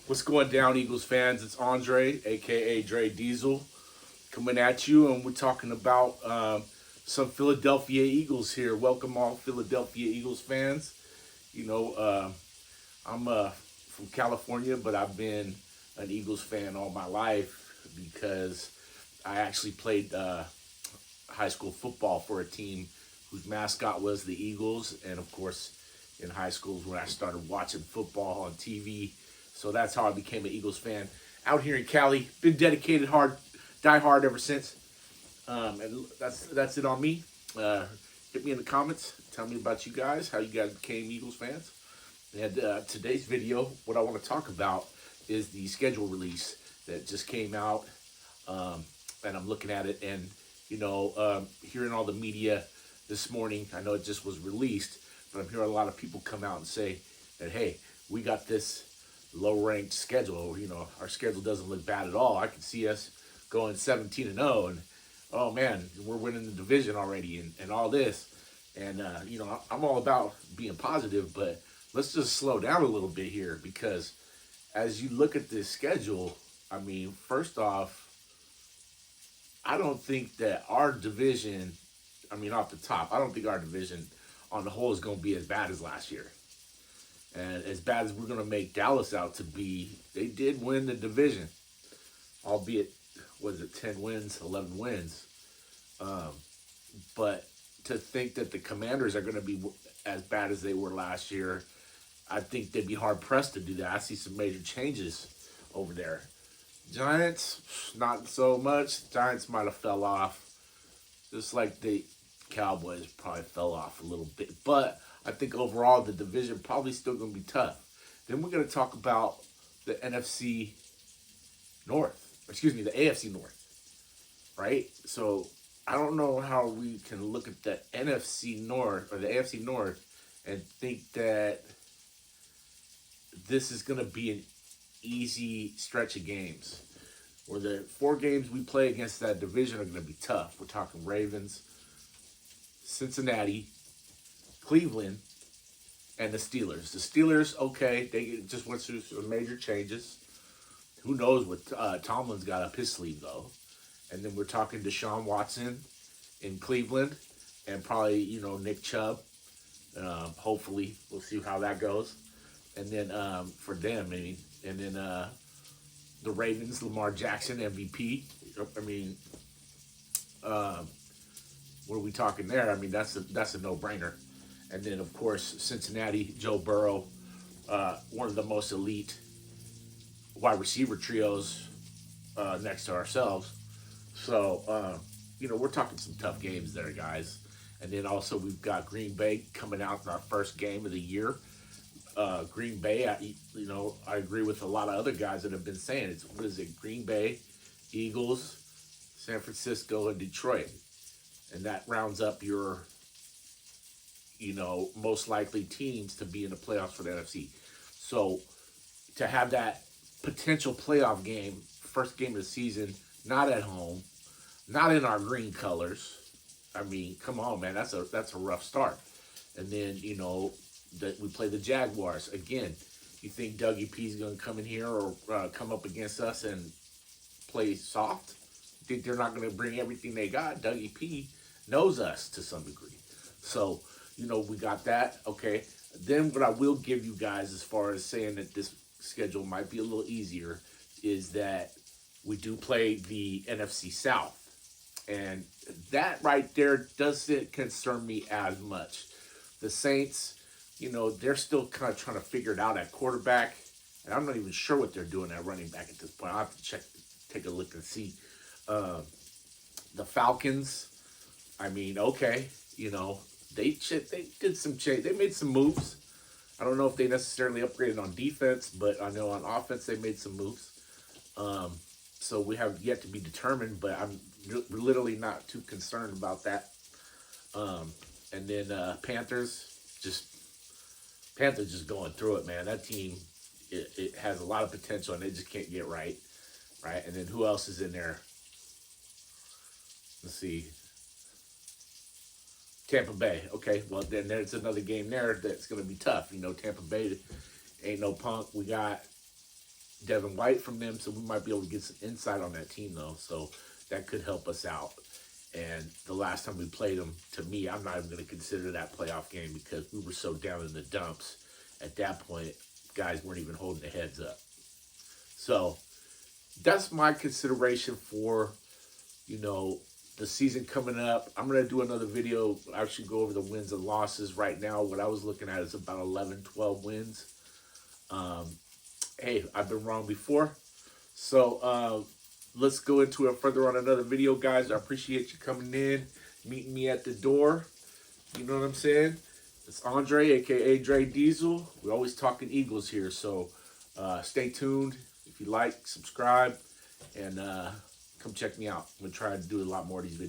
What's going down, Eagles fans? It's Andre, aka Dre Diesel, coming at you, and we're talking about some Philadelphia Eagles here. Welcome, all Philadelphia Eagles fans. You know, I'm from California, but I've been an Eagles fan all my life because I actually played high school football for a team whose mascot was the Eagles, and of course, in high school is when I started watching football on TV. So that's how I became an Eagles fan. Out here in Cali, been dedicated hard, die hard ever since. And that's it on me. Hit me in the comments. Tell me about you guys, how you guys became Eagles fans. And today's video, what I want to talk about is the schedule release that just came out. And I'm looking at it, and hearing all the media this morning. I know it just was released, but I'm hearing a lot of people come out and say that, hey, we got this low-ranked schedule. Our schedule doesn't look bad at all. I can see us going 17-0, and oh man, we're winning the division already, and all this. And I'm all about being positive, but let's just slow down a little bit here, because as you look at this schedule, I mean, first off, I don't think that our division, off the top, I don't think our division on the whole is going to be as bad as last year. And as bad as we're going to make Dallas out to be, they did win the division, albeit, 10 wins, 11 wins. But to think that the Commanders are going to be as bad as they were last year, I think they'd be hard-pressed to do that. I see some major changes over there. Giants, not so much. Giants might have fell off, just like the Cowboys probably fell off a little bit. But I think overall the division probably still going to be tough. Then we're going to talk about the NFC North. Excuse me, the AFC North, right? So I don't know how we can look at the NFC North or the AFC North and think that this is going to be an easy stretch of games. Where the 4 games we play against that division are going to be tough. We're talking Ravens, Cincinnati, Cleveland, and the Steelers. The Steelers, okay, they just went through some major changes. Who knows what Tomlin's got up his sleeve, though. And then we're talking Deshaun Watson in Cleveland, and probably, Nick Chubb. Hopefully, we'll see how that goes. And then for them, and then the Ravens, Lamar Jackson, MVP. What are we talking there? That's a no-brainer. And then, of course, Cincinnati, Joe Burrow, one of the most elite wide receiver trios next to ourselves. So, we're talking some tough games there, guys. And then also we've got Green Bay coming out in our first game of the year. Green Bay, I agree with a lot of other guys that have been saying it's, what is it, Green Bay, Eagles, San Francisco, and Detroit. And that rounds up your, most likely teams to be in the playoffs for the NFC. So to have that potential playoff game, first game of the season, not at home, not in our green colors. Come on, man, that's a rough start. And then, that we play the Jaguars again. You think Dougie P's going to come in here or come up against us and play soft? You think they're not going to bring everything they got? Dougie P knows us to some degree. So, we got that. Okay. Then what I will give you guys as far as saying that this schedule might be a little easier is that we do play the NFC South. And that right there doesn't concern me as much. The Saints, they're still kind of trying to figure it out at quarterback. And I'm not even sure what they're doing at running back at this point. I'll have to take a look and see. The Falcons, okay, they did some change. They made some moves. I don't know if they necessarily upgraded on defense, but I know on offense they made some moves. So we have yet to be determined, but I'm literally not too concerned about that. And then Panthers just going through it, man. That team, it has a lot of potential, and they just can't get right. And then who else is in there? Let's see. Tampa Bay. Okay, well, then there's another game there that's going to be tough. Tampa Bay ain't no punk. We got Devin White from them, so we might be able to get some insight on that team though. So that could help us out. And the last time we played them, to me, I'm not even going to consider that playoff game because we were so down in the dumps. At that point, guys weren't even holding their heads up. So that's my consideration for, you know, the season coming up. I'm going to do another video. I should go over the wins and losses. Right now, what I was looking at is about 11, 12 wins. Hey, I've been wrong before. So let's go into it further on another video, guys. I appreciate you coming in, meeting me at the door. You know what I'm saying? It's Andre, a.k.a. Dre Diesel. We're always talking Eagles here, so stay tuned. If you like, subscribe, and come check me out. I'm going to try to do a lot more of these videos.